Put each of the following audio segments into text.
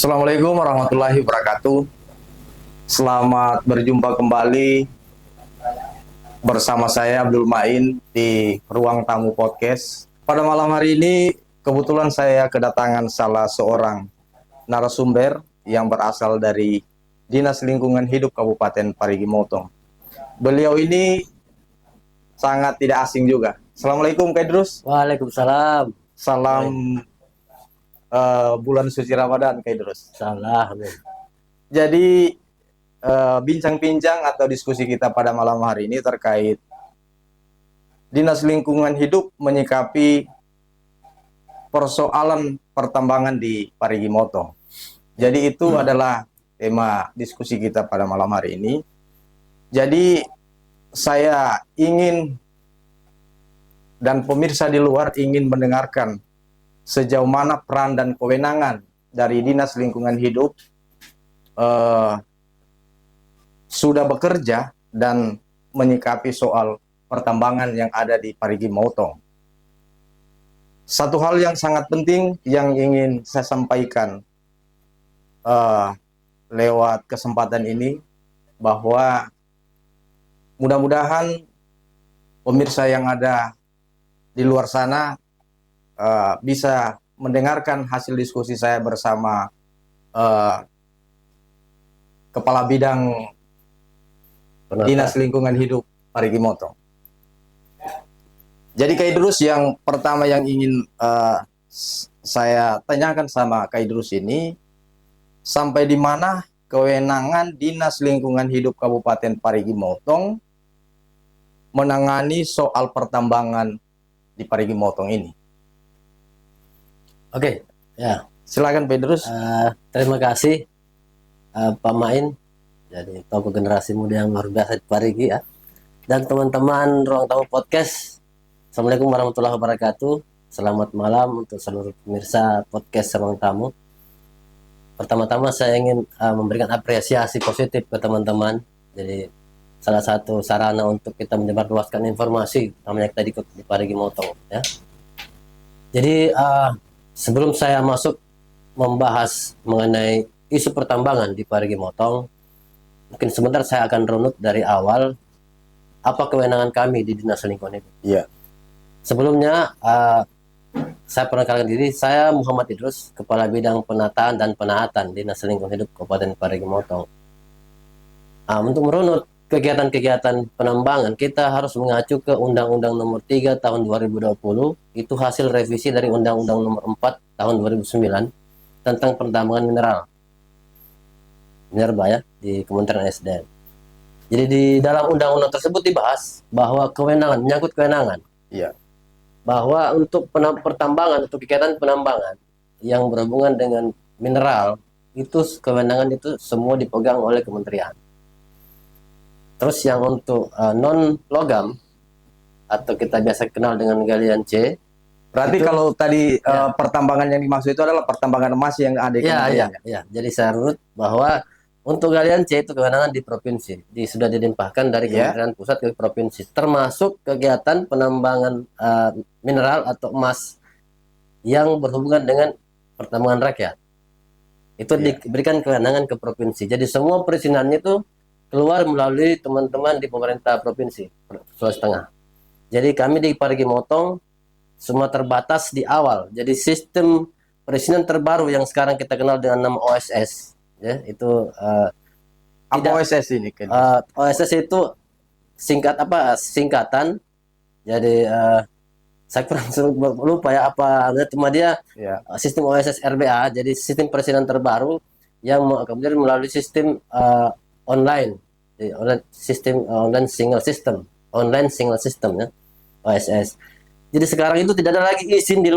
Assalamualaikum warahmatullahi wabarakatuh. Selamat berjumpa kembali bersama saya Abdul Main di Ruang Tamu Podcast. Pada malam hari ini kebetulan saya kedatangan salah seorang narasumber yang berasal dari Dinas Lingkungan Hidup Kabupaten Parigi Motong. Beliau ini sangat tidak asing juga. Assalamualaikum Kak Idrus. Waalaikumsalam. Salam bulan suci Ramadan Kak Idrus. Salah. Jadi bincang-bincang atau diskusi kita pada malam hari ini terkait Dinas Lingkungan Hidup menyikapi persoalan pertambangan di Parigi Motong. Jadi itu adalah tema diskusi kita pada malam hari ini. Jadi saya ingin dan pemirsa di luar ingin mendengarkan sejauh mana peran dan kewenangan dari Dinas Lingkungan Hidup sudah bekerja dan menyikapi soal pertambangan yang ada di Parigi Motong. Satu hal yang sangat penting yang ingin saya sampaikan lewat kesempatan ini, bahwa mudah-mudahan pemirsa yang ada di luar sana bisa mendengarkan hasil diskusi saya bersama Kepala Bidang Dinas Lingkungan Hidup Parigi Motong. Jadi Kak Idrus, yang pertama yang ingin saya tanyakan sama Kak Idrus ini, sampai di mana kewenangan Dinas Lingkungan Hidup Kabupaten Parigi Motong menangani soal pertambangan di Parigi Motong ini? Oke, ya. Silakan Pak Idrus. Terima kasih Pak Main, jadi tokoh generasi muda yang luar biasa di Parigi ya. Dan teman-teman Ruang Tamu Podcast, Assalamualaikum warahmatullahi wabarakatuh. Selamat malam untuk seluruh pemirsa podcast Ruang Tamu. Pertama-tama saya ingin memberikan apresiasi positif ke teman-teman. Jadi salah satu sarana untuk kita menyebarluaskan informasi namanya kita di Parigi Motong ya. Jadi sebelum saya masuk membahas mengenai isu pertambangan di Parigi Motong, mungkin sebentar saya akan runut dari awal apa kewenangan kami di Dinas Lingkungan Hidup. Iya. Sebelumnya saya perkenalkan diri, saya Muhammad Idrus, Kepala Bidang Penataan dan Penaatan Dinas Lingkungan Hidup Kabupaten Parigi Motong. Untuk merunut kegiatan-kegiatan penambangan, kita harus mengacu ke Undang-Undang Nomor 3 Tahun 2020, itu hasil revisi dari Undang-Undang Nomor 4 Tahun 2009 tentang penambangan minerba ya, di Kementerian SDM. Jadi di dalam undang-undang tersebut dibahas bahwa kewenangan, menyangkut kewenangan. Iya. Bahwa untuk pertambangan, untuk kegiatan penambangan yang berhubungan dengan mineral, itu kewenangan itu semua dipegang oleh kementerian. Terus yang untuk non logam atau kita biasa kenal dengan galian C. Berarti itu, kalau tadi pertambangan yang dimaksud itu adalah pertambangan emas yang ada di kementerian. Ya. Jadi saya runut bahwa untuk galian C itu kewenangan di provinsi, sudah dilimpahkan dari Kementerian Pusat ke provinsi, termasuk kegiatan penambangan mineral atau emas yang berhubungan dengan pertambangan rakyat. Itu diberikan kewenangan ke provinsi. Jadi semua perizinannya itu keluar melalui teman-teman di pemerintah provinsi Sulawesi Tengah. Jadi kami di Parigi Motong semua terbatas di awal. Jadi sistem perizinan terbaru yang sekarang kita kenal dengan nama OSS, ya itu apa OSS ini? OSS itu singkatan. Jadi saya kurang lupa ya apa, cuma dia sistem OSS RBA. Jadi sistem perizinan terbaru yang kemudian melalui sistem online, online single system ya, OSS. Jadi sekarang itu tidak ada lagi izin di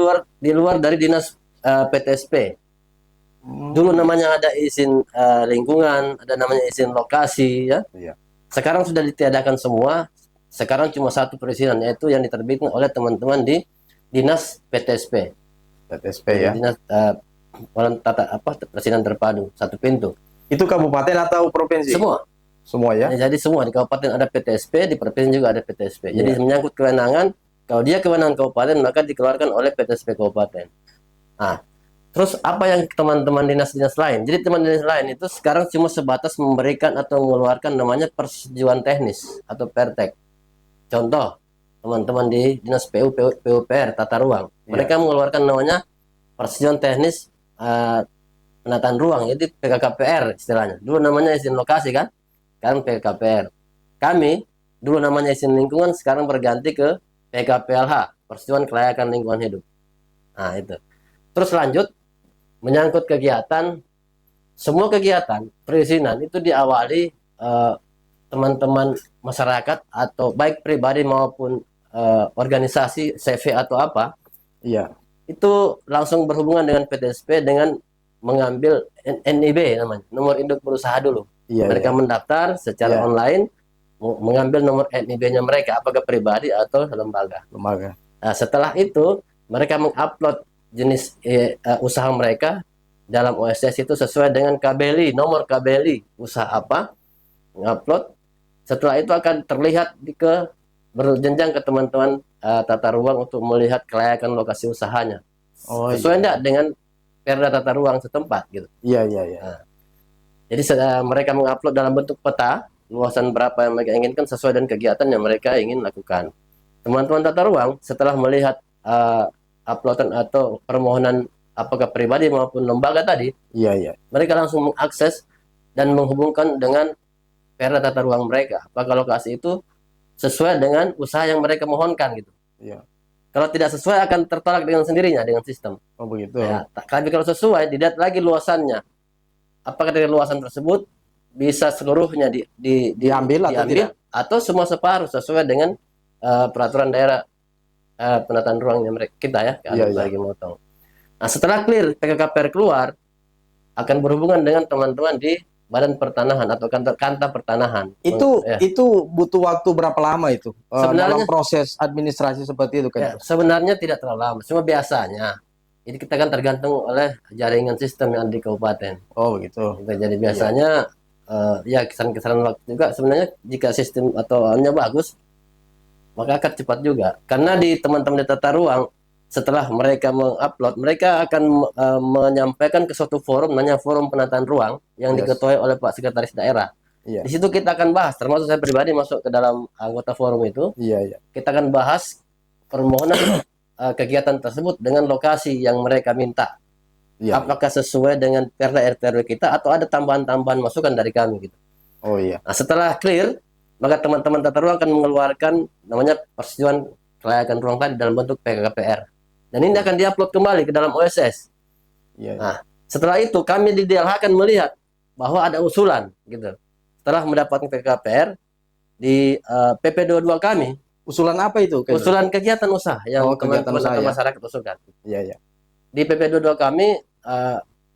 luar dari dinas PTSP. Dulu namanya ada izin lingkungan, ada namanya izin lokasi ya. Sekarang sudah ditiadakan semua. Sekarang cuma satu perizinan, yaitu yang diterbitkan oleh teman-teman di dinas PTSP. Ya. Dinas perizinan terpadu satu pintu. Itu kabupaten atau provinsi? Semua ya. Jadi semua di kabupaten ada PTSP, di provinsi juga ada PTSP. Jadi menyangkut kewenangan, kalau dia kewenangan kabupaten maka dikeluarkan oleh PTSP kabupaten. Nah, Terus apa yang teman-teman dinas-dinas lain? Jadi teman dinas lain itu sekarang cuma sebatas memberikan atau mengeluarkan namanya persetujuan teknis atau pertek. Contoh, teman-teman di dinas PUPR tata ruang, mereka mengeluarkan namanya persetujuan teknis penataan ruang, jadi PKKPR istilahnya. Dulu namanya izin lokasi kan, sekarang PKKPR. Kami dulu namanya izin lingkungan, sekarang berganti ke PKPLH, persetujuan kelayakan lingkungan hidup. Nah itu. Terus lanjut menyangkut kegiatan, semua kegiatan perizinan itu diawali teman-teman masyarakat atau baik pribadi maupun organisasi CV atau apa, Iya. itu langsung berhubungan dengan PTSP dengan mengambil NIB namanya, nomor induk berusaha dulu. Iya, Mereka iya. mendaftar secara Iya. online, mengambil nomor NIB-nya mereka, apakah pribadi atau lembaga. Lembaga. Nah, setelah itu mereka mengupload jenis usaha mereka dalam OSS itu sesuai dengan KBLI, nomor KBLI usaha apa, mengupload. Setelah itu akan terlihat berjenjang ke teman-teman tata ruang untuk melihat kelayakan lokasi usahanya. Oh, Sesuai iya. enggak dengan perda tata ruang setempat gitu. Iya, iya, iya. Nah, jadi mereka mengupload dalam bentuk peta luasan berapa yang mereka inginkan sesuai dengan kegiatan yang mereka ingin lakukan. Teman-teman tata ruang setelah melihat uploadan atau permohonan apakah pribadi maupun lembaga tadi, Iya, iya. mereka langsung mengakses dan menghubungkan dengan perda tata ruang mereka. Apakah lokasi itu sesuai dengan usaha yang mereka mohonkan gitu. Iya. Kalau tidak sesuai akan tertolak dengan sendirinya dengan sistem. Oh, begitu. Ya, tapi kalau sesuai dilihat lagi luasannya. Apakah dari luasan tersebut bisa seluruhnya Diambil atau tidak? atau semua separuh sesuai dengan peraturan daerah penataan ruangnya mereka kita ya, Iya, iya. lagi motong. Nah, setelah clear PKKPR keluar, akan berhubungan dengan teman-teman di Badan Pertanahan atau kantor pertanahan. Itu butuh waktu berapa lama itu? Sebenarnya dalam proses administrasi seperti itu kan? ya, sebenarnya tidak terlalu lama, cuma biasanya ini kita kan tergantung oleh jaringan sistem yang di kabupaten. Oh, begitu. Jadi biasanya ya kisaran waktu juga sebenarnya jika sistem atau hanya bagus maka akan cepat juga. Karena di teman-teman di tata ruang setelah mereka mengupload, mereka akan menyampaikan ke suatu forum, namanya forum penataan ruang yang diketuai oleh Pak Sekretaris Daerah. Iya. Di situ kita akan bahas, termasuk saya pribadi masuk ke dalam anggota forum itu. Iya, iya. Kita akan bahas permohonan kegiatan tersebut dengan lokasi yang mereka minta. Iya. Apakah sesuai dengan Perda RT RW kita atau ada tambahan-tambahan masukan dari kami gitu. Oh, iya. Nah, setelah clear, maka teman-teman tata ruang akan mengeluarkan namanya persetujuan kelayakan ruang tadi dalam bentuk PKKPR. Dan ini akan diupload kembali ke dalam OSS. Iya, iya. Nah, setelah itu kami di DLH akan melihat bahwa ada usulan gitu. Setelah mendapatkan PKKPR di PP22 kami, Usulan apa itu? usulan kegiatan usaha yang kegiatan usaha, ya. masyarakat usulkan. Iya, iya. Di PP22 kami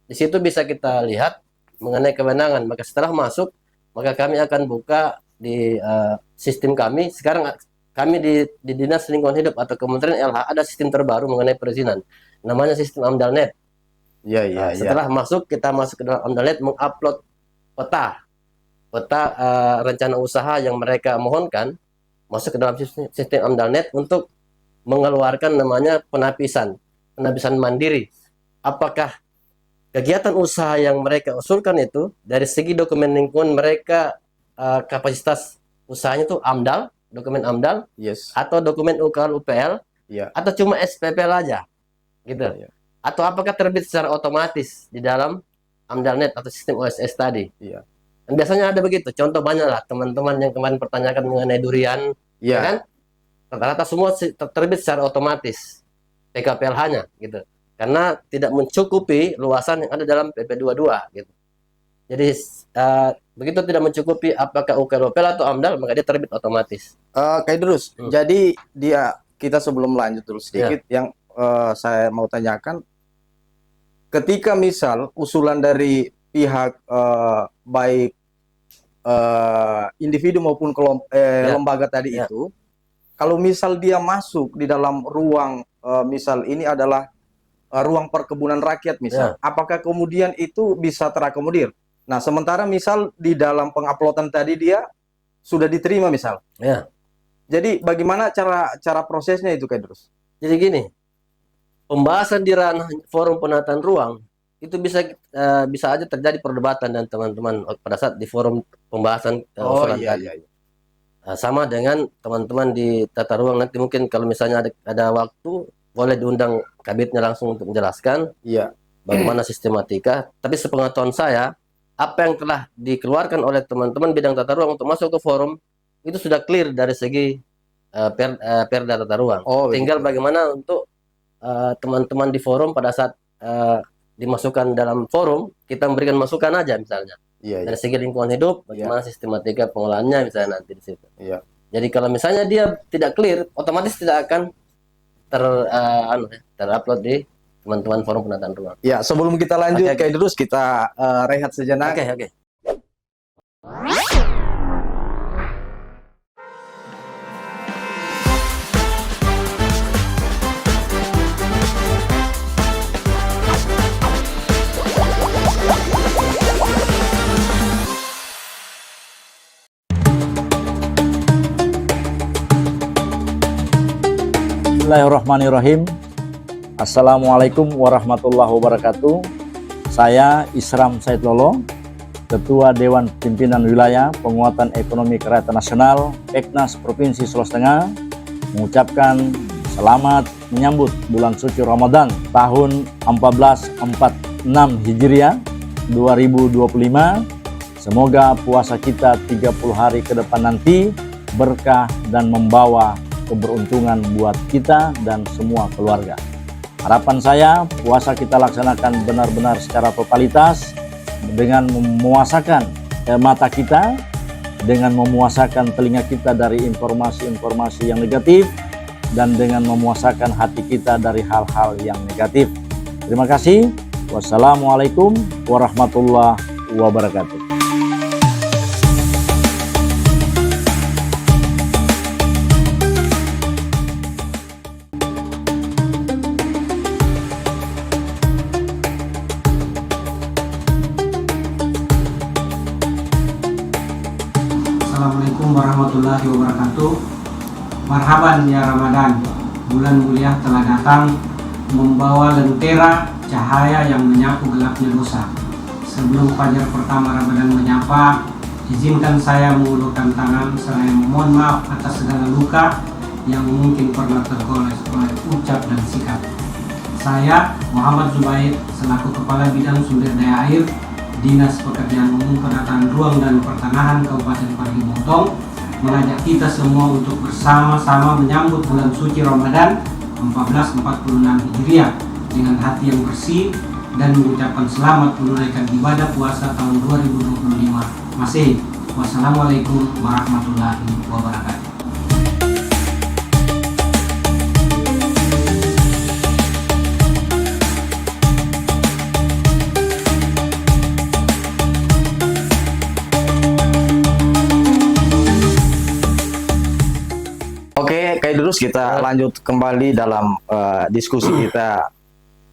di situ bisa kita lihat mengenai kewenangan. Maka setelah masuk, maka kami akan buka di sistem kami. Sekarang kami di Dinas Lingkungan Hidup atau Kementerian LH ada sistem terbaru mengenai perizinan. Namanya sistem AMDALNet. Iya, iya, Nah, setelah kita masuk ke dalam AMDALNet, mengupload peta rencana usaha yang mereka mohonkan, masuk ke dalam sistem AMDALNet untuk mengeluarkan namanya penapisan mandiri. Apakah kegiatan usaha yang mereka usulkan itu dari segi dokumen lingkungan mereka kapasitas usahanya itu AMDAL, dokumen AMDAL, Yes. atau dokumen UKL UPL, Iya. atau cuma SPPL aja, gitu. Iya. Atau apakah terbit secara otomatis di dalam AMDALNet atau sistem OSS tadi? Iya. Dan biasanya ada begitu. Contoh banyak lah teman-teman yang kemarin pertanyakan mengenai durian, Iya. ya kan? Rata-rata semua terbit secara otomatis PKPLH-nya, gitu. Karena tidak mencukupi luasan yang ada dalam PP22, gitu. Jadi begitu tidak mencukupi apakah UKL atau AMDAL, maka dia terbit otomatis. Kayak terus. Jadi kita sebelum lanjut dulu sedikit, yang saya mau tanyakan, ketika misal usulan dari pihak baik individu maupun lembaga tadi itu, kalau misal dia masuk di dalam ruang, misal ini adalah ruang perkebunan rakyat misal, apakah kemudian itu bisa terakomodir? Nah, sementara misal di dalam penguploadan tadi dia sudah diterima misal. Ya. Jadi bagaimana cara prosesnya itu, Kaidrus? Jadi gini, pembahasan di ranah forum penataan ruang itu bisa aja terjadi perdebatan dan teman-teman pada saat di forum pembahasan Oh usulan iya tadi. iya. Iya. Sama dengan teman-teman di tata ruang, nanti mungkin kalau misalnya ada waktu boleh diundang kabitnya langsung untuk menjelaskan Iya. bagaimana sistematika. Tapi sepengetahuan saya, apa yang telah dikeluarkan oleh teman-teman bidang tata ruang untuk masuk ke forum itu sudah clear dari segi perda tata ruang. Oh Tinggal begitu. bagaimana untuk teman-teman di forum pada saat dimasukkan dalam forum, kita memberikan masukan aja misalnya. Iya Dari iya. segi lingkungan hidup, Iya. bagaimana sistematika pengolahannya misalnya nanti di situ. Iya. Jadi kalau misalnya dia tidak clear, otomatis tidak akan terupload di teman-teman forum penataan ruang. Ya, sebelum kita lanjut, Oke, oke. Kak Idrus, kita rehat sejenak. Oke, oke. Bismillahirrahmanirrahim. Assalamualaikum warahmatullahi wabarakatuh. Saya Isram Said Lolo, Ketua Dewan Pimpinan Wilayah Penguatan Ekonomi Kerakyatan Nasional Peknas Provinsi Sulawesi Tengah, mengucapkan selamat menyambut bulan suci Ramadan tahun 1446 Hijriah 2025. Semoga puasa kita 30 hari ke depan nanti berkah dan membawa keberuntungan buat kita dan semua keluarga. Harapan saya, puasa kita laksanakan benar-benar secara totalitas dengan memuasakan mata kita, dengan memuasakan telinga kita dari informasi-informasi yang negatif, dan dengan memuasakan hati kita dari hal-hal yang negatif. Terima kasih. Wassalamualaikum warahmatullahi wabarakatuh. Assalamualaikum warahmatullahi wabarakatuh. Marhaban ya Ramadan. Bulan mulia telah datang, membawa lentera cahaya yang menyapu gelapnya dosa. Sebelum fajar pertama Ramadan menyapa, izinkan saya mengulurkan tangan seraya memohon maaf atas segala luka yang mungkin pernah tergores oleh ucap dan sikap. Saya Muhammad Zubair selaku Kepala Bidang Sumber Daya Air Dinas Pekerjaan Umum Penataan Ruang dan Pertanahan Kabupaten Parigi Motong mengajak kita semua untuk bersama-sama menyambut bulan suci Ramadan 1446 Hijriah dengan hati yang bersih dan mengucapkan selamat menunaikan ibadah puasa tahun 2025 Masehi. Wassalamualaikum warahmatullahi wabarakatuh. Oke, Kak Idrus, kita lanjut kembali dalam diskusi kita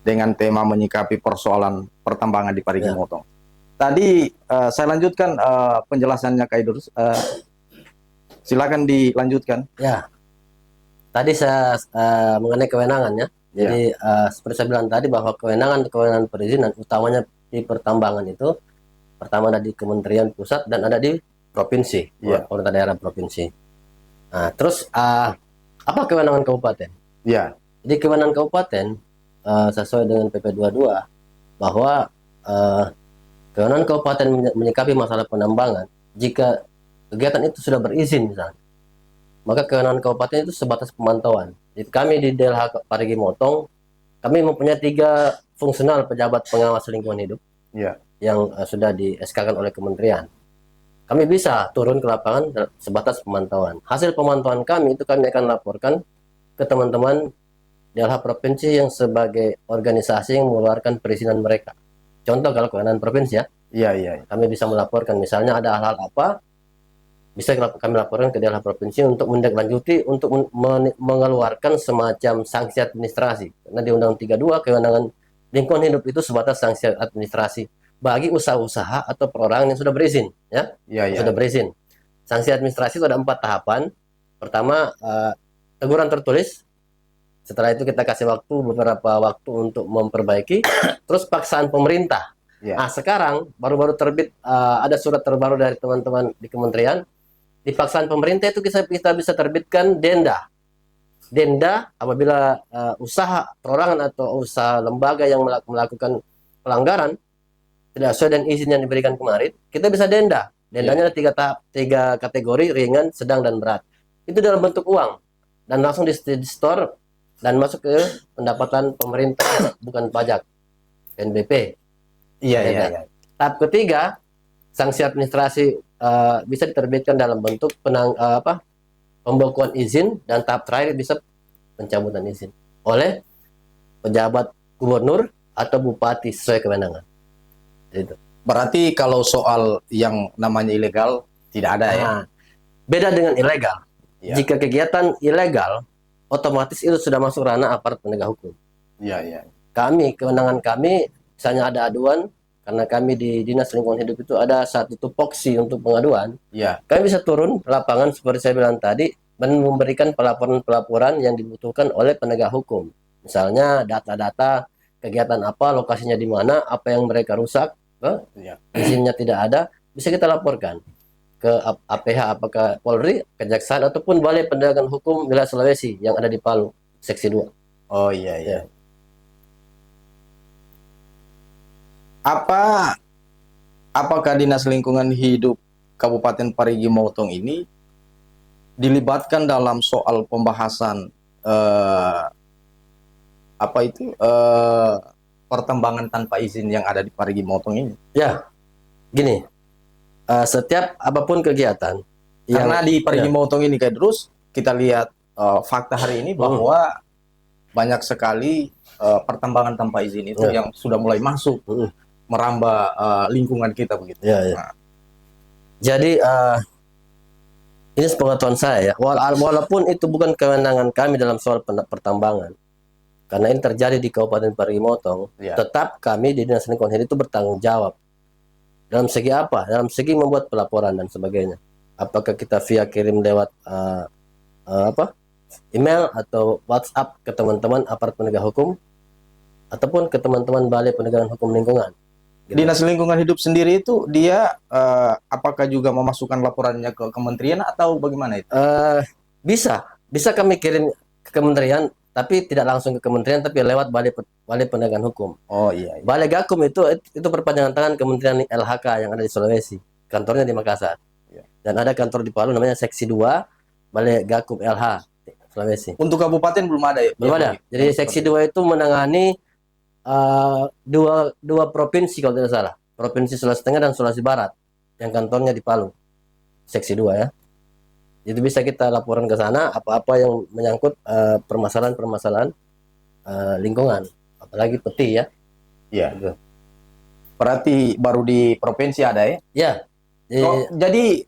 dengan tema menyikapi persoalan pertambangan di Parigi Motong. Tadi saya lanjutkan penjelasannya Kak Idrus. Silakan dilanjutkan. Ya, tadi saya mengenai kewenangannya. Jadi seperti saya bilang tadi bahwa kewenangan perizinan utamanya di pertambangan itu pertama ada di Kementerian Pusat dan ada di provinsi, pemerintah daerah provinsi. Nah, terus apa kewenangan kabupaten? Ya. Jadi kewenangan kabupaten sesuai dengan PP 22 bahwa kewenangan kabupaten menyikapi masalah penambangan jika kegiatan itu sudah berizin misalnya, maka kewenangan kabupaten itu sebatas pemantauan. Jadi kami di DLH Parigi Motong, kami mempunyai 3 fungsional pejabat pengawas lingkungan hidup yang sudah di-SK-kan oleh kementerian. Kami bisa turun ke lapangan sebatas pemantauan. Hasil pemantauan kami itu kami akan laporkan ke teman-teman DLH provinsi yang sebagai organisasi yang mengeluarkan perizinan mereka. Contoh kalau kewenangan provinsi kami bisa melaporkan misalnya ada hal-hal apa, bisa kami laporkan ke DLH provinsi untuk menindaklanjuti untuk mengeluarkan semacam sanksi administrasi. Karena di Undang 32 kewenangan lingkungan hidup itu sebatas sanksi administrasi bagi usaha-usaha atau perorangan yang sudah berizin, sudah berizin. Sanksi administrasi itu ada 4 tahapan. Pertama, teguran tertulis Setelah itu kita kasih waktu beberapa waktu untuk memperbaiki. Terus paksaan pemerintah. Ya. Nah, sekarang baru-baru terbit ada surat terbaru dari teman-teman di kementerian. Di paksaan pemerintah itu kita bisa terbitkan denda. Denda apabila usaha perorangan atau usaha lembaga yang melakukan pelanggaran tidak sesuai dengan izin yang diberikan kemarin, kita bisa denda. Dendanya ada tiga kategori: ringan, sedang, dan berat. Itu dalam bentuk uang dan langsung di store dan masuk ke pendapatan pemerintah, bukan pajak, NBP. Iya, iya, Denda. iya. Tahap ketiga, sanksi administrasi bisa diterbitkan dalam bentuk pembekuan izin, dan tahap terakhir bisa pencabutan izin oleh pejabat gubernur atau bupati sesuai kewenangan. Gitu. Berarti kalau soal yang namanya ilegal tidak ada ya? Nah, beda dengan ilegal. Iya. Jika kegiatan ilegal, otomatis itu sudah masuk ranah aparat penegak hukum. Iya, iya. Kewenangan kami, misalnya ada aduan, karena kami di Dinas Lingkungan Hidup itu ada satu tupoksi untuk pengaduan, Iya. kami bisa turun ke lapangan seperti saya bilang tadi, dan memberikan pelaporan-pelaporan yang dibutuhkan oleh penegak hukum. Misalnya data-data kegiatan apa, lokasinya di mana, apa yang mereka rusak, Iya. izinnya tidak ada, bisa kita laporkan ke APH, apakah Polri, Kejaksaan, ataupun Balai Penegakan Hukum Wilayah Sulawesi yang ada di Palu, Seksi 2. Oh iya, iya. Ya. Apakah Dinas Lingkungan Hidup Kabupaten Parigi Motong ini dilibatkan dalam soal pembahasan pertambangan tanpa izin yang ada di Parigi Motong ini? Ya, gini, setiap apapun kegiatan Karena di Parigi ya, Motong ini kayak terus kita lihat fakta hari ini bahwa banyak sekali pertambangan tanpa izin itu Ya. yang sudah mulai masuk merambah lingkungan kita begitu. Ya, ya. Nah, Jadi ini sepengetahuan saya ya, walaupun itu bukan kewenangan kami dalam soal pertambangan, karena ini terjadi di Kabupaten Parigi Motong, Ya. tetap kami di Dinas Lingkungan Hidup itu bertanggung jawab. Dalam segi apa? Dalam segi membuat pelaporan dan sebagainya. Apakah kita via kirim lewat email atau WhatsApp ke teman-teman aparat penegak hukum, ataupun ke teman-teman Balai Penegakan Hukum Lingkungan. Gitu. Dinas Lingkungan Hidup sendiri itu dia apakah juga memasukkan laporannya ke kementerian atau bagaimana itu? Bisa kami kirim ke kementerian, tapi tidak langsung ke kementerian, tapi lewat Balai Penegakan Hukum. Oh iya, iya. Balai Gakum itu perpanjangan tangan Kementerian LHK yang ada di Sulawesi. Kantornya di Makassar. Ya. Dan ada kantor di Palu namanya Seksi 2 Balai Gakum LH Sulawesi. Untuk kabupaten belum ada ya? Belum ada. Jadi Seksi 2 itu menangani dua provinsi kalau tidak salah. Provinsi Sulawesi Tengah dan Sulawesi Barat yang kantornya di Palu. Seksi 2 ya. Itu bisa kita laporan ke sana apa-apa yang menyangkut permasalahan-permasalahan lingkungan, apalagi peti ya. Iya. Gitu. Berarti baru di provinsi ada ya? Ya. Jadi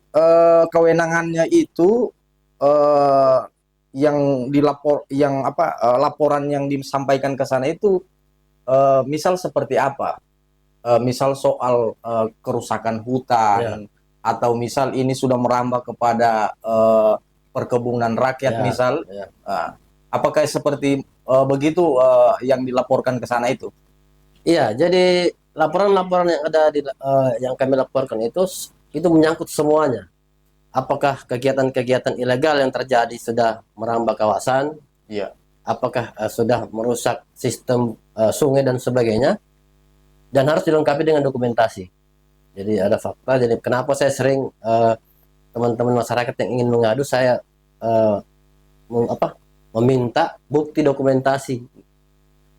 kewenangannya itu laporan yang disampaikan ke sana itu misal seperti apa? Misal soal kerusakan hutan atau misal ini sudah merambah kepada perkebunan rakyat Ya, misal. ya. Apakah seperti begitu yang dilaporkan ke sana itu? Iya, jadi laporan-laporan yang ada yang kami laporkan itu menyangkut semuanya. Apakah kegiatan-kegiatan ilegal yang terjadi sudah merambah kawasan? Iya. Apakah sudah merusak sistem sungai dan sebagainya? Dan harus dilengkapi dengan dokumentasi. Jadi ada fakta. Jadi kenapa saya sering teman-teman masyarakat yang ingin mengadu, saya meminta bukti dokumentasi.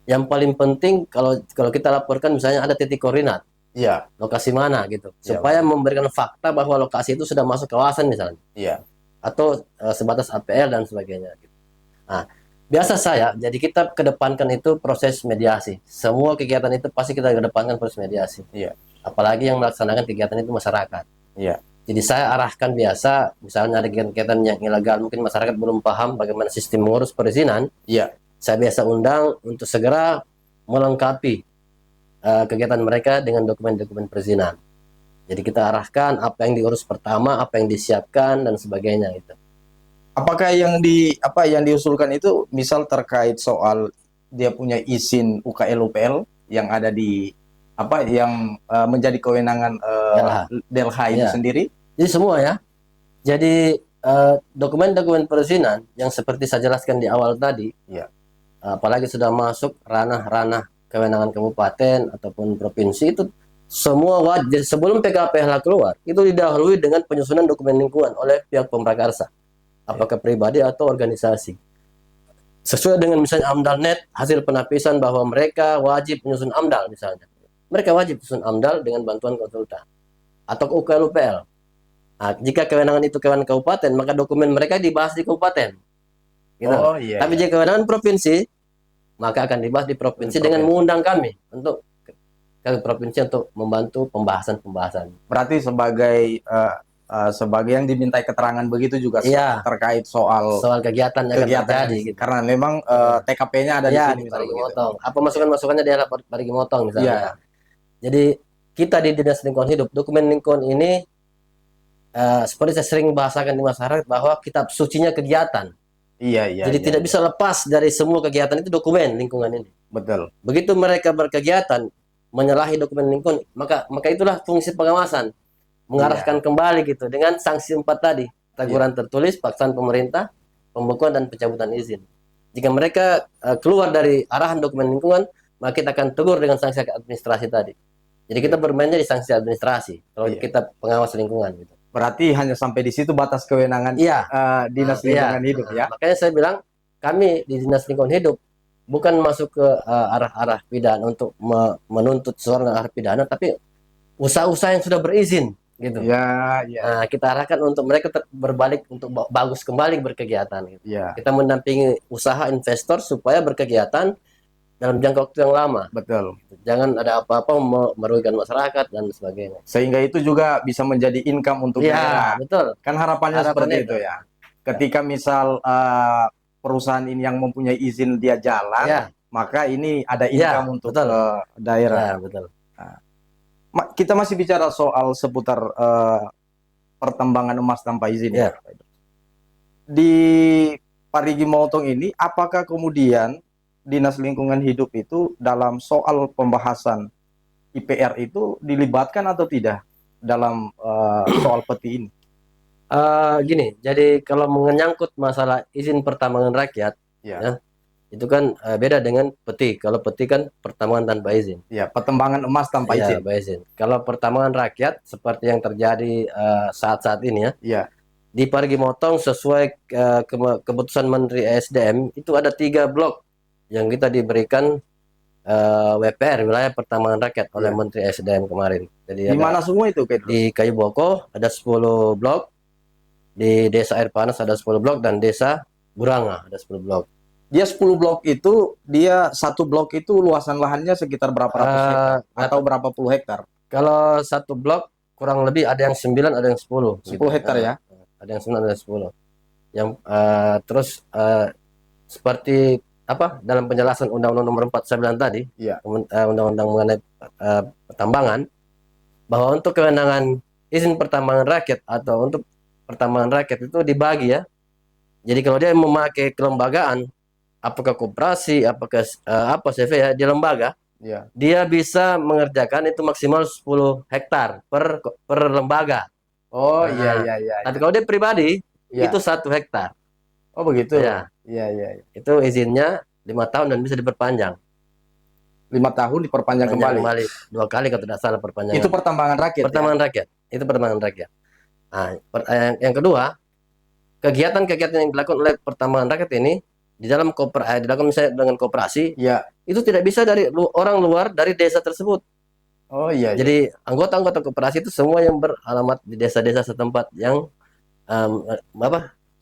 Yang paling penting kalau kita laporkan misalnya ada titik koordinat. Iya. Lokasi mana gitu, Ya, supaya memberikan fakta bahwa lokasi itu sudah masuk kawasan misalnya, Iya. atau sebatas APL dan sebagainya. Gitu. Nah, biasa jadi kita kedepankan itu proses mediasi. Semua kegiatan itu pasti kita kedepankan proses mediasi. Iya. Apalagi yang melaksanakan kegiatan itu masyarakat. Iya. Jadi saya arahkan biasa, misalnya ada kegiatan yang ilegal, mungkin masyarakat belum paham bagaimana sistem mengurus perizinan. Iya. Saya biasa undang untuk segera melengkapi kegiatan mereka dengan dokumen-dokumen perizinan. Jadi kita arahkan apa yang diurus pertama, apa yang disiapkan dan sebagainya gitu. Apakah yang diusulkan itu misal terkait soal dia punya izin UKL UPL yang ada di yang menjadi kewenangan DLH. DLH itu Ya. sendiri? Jadi semua ya. Jadi dokumen-dokumen perizinan yang seperti saya jelaskan di awal tadi, Ya. apalagi sudah masuk ranah-ranah kewenangan kabupaten ataupun provinsi, itu semua wajib sebelum PKPLH keluar itu didahului dengan penyusunan dokumen lingkungan oleh pihak pemrakarsa, apakah pribadi atau organisasi, sesuai dengan misalnya AMDAL.net, hasil penapisan bahwa mereka wajib menyusun AMDAL misalnya, mereka wajib menyusun AMDAL dengan bantuan konsultan atau UKL UPL. Nah, jika kewenangan itu kewenangan kabupaten, maka dokumen mereka dibahas di kabupaten. Gitu. Oh iya. Tapi Iya. jika kewenangan provinsi, maka akan dibahas di provinsi Di dengan provinsi. mengundang kami untuk ke provinsi untuk membantu pembahasan-pembahasan. Berarti sebagai yang dimintai keterangan begitu juga Iya. terkait soal Soal kegiatan yang akan kegiatan terjadi. yang- Gitu. karena memang TKP-nya ada di Ya, sini di misal Parigi begitu. Motong. Apa masukan-masukannya di Parigi Motong misalnya. Iya. Jadi kita di Dinas Lingkungan Hidup, dokumen lingkungan ini seperti saya sering bahasakan di masyarakat bahwa kitab sucinya kegiatan. Iya. Jadi Iya, tidak iya. bisa lepas dari semua kegiatan itu dokumen lingkungan ini. Betul. Begitu mereka berkegiatan menyalahi dokumen lingkungan, maka itulah fungsi pengawasan, mengarahkan kembali gitu dengan sanksi 4 tadi, teguran tertulis, paksaan pemerintah, pembekuan dan pencabutan izin. Jika mereka keluar dari arahan dokumen lingkungan, maka kita akan tegur dengan sanksi administrasi tadi. Jadi kita bermainnya di sanksi administrasi kalau kita pengawas lingkungan gitu. Berarti hanya sampai di situ batas kewenangan Dinas Lingkungan Hidup ya. Makanya saya bilang kami di Dinas Lingkungan Hidup bukan masuk ke arah-arah pidana untuk menuntut seorang arah pidana, tapi usaha-usaha yang sudah berizin gitu. Ya. Nah, kita arahkan untuk mereka berbalik untuk bagus kembali berkegiatan gitu. Ya. Kita mendampingi usaha investor supaya berkegiatan dalam jangka waktu yang lama. Betul. Jangan ada apa-apa merugikan masyarakat dan sebagainya. Sehingga itu juga bisa menjadi income untuk daerah. Betul. Kan harapannya seperti itu itu. ya. Ketika misal perusahaan ini yang mempunyai izin dia jalan, maka ini ada income untuk daerah. Ya, betul. Kita masih bicara soal seputar pertambangan emas tanpa izin. Ya. Di Parigi Motong ini, apakah kemudian Dinas Lingkungan Hidup itu dalam soal pembahasan IPR itu dilibatkan atau tidak dalam soal peti ini? Gini, jadi kalau menyangkut masalah izin pertambangan rakyat, itu kan beda dengan peti. Kalau peti kan pertambangan tanpa izin. Ya, pertambangan emas tanpa izin. Tanpa izin. Kalau pertambangan rakyat seperti yang terjadi saat-saat ini di Parigi Motong sesuai keputusan Menteri ESDM itu ada 3 blok yang kita diberikan WPR, wilayah pertambangan rakyat oleh Menteri ESDM kemarin. Jadi di mana semua itu, Pedro? Di Kayu Boko ada 10 blok, di Desa Air Panas ada 10 blok, dan Desa Buranga ada 10 blok. Dia 10 blok itu, satu blok itu luasan lahannya sekitar berapa ratus hektar atau berapa puluh hektar? Kalau satu blok kurang lebih ada yang 9, ada yang 10. 10 hektar ya? Ada yang 9, ada yang 10. Yang terus seperti dalam penjelasan Undang-Undang Nomor 49 tadi, Undang-Undang mengenai pertambangan, bahwa untuk kewenangan izin pertambangan rakyat atau untuk pertambangan rakyat itu dibagi ya. Jadi kalau dia memakai kelembagaan, apakah koperasi, apakah CV ya, di lembaga, dia bisa mengerjakan itu maksimal 10 hektar per lembaga. Oh iya. Tapi kalau dia pribadi itu 1 hektar. Oh begitu. Iya. Itu izinnya 5 tahun dan bisa diperpanjang. 5 tahun diperpanjang kembali. 2 kali kalau tidak salah perpanjangan. Itu pertambangan rakyat. Pertambangan rakyat. Itu pertambangan rakyat. Nah, yang kedua, kegiatan-kegiatan yang dilakukan oleh pertambangan rakyat ini di dalam dilakukan misalnya dengan koperasi, itu tidak bisa dari orang luar dari desa tersebut. Oh iya. Jadi anggota-anggota koperasi itu semua yang beralamat di desa-desa setempat yang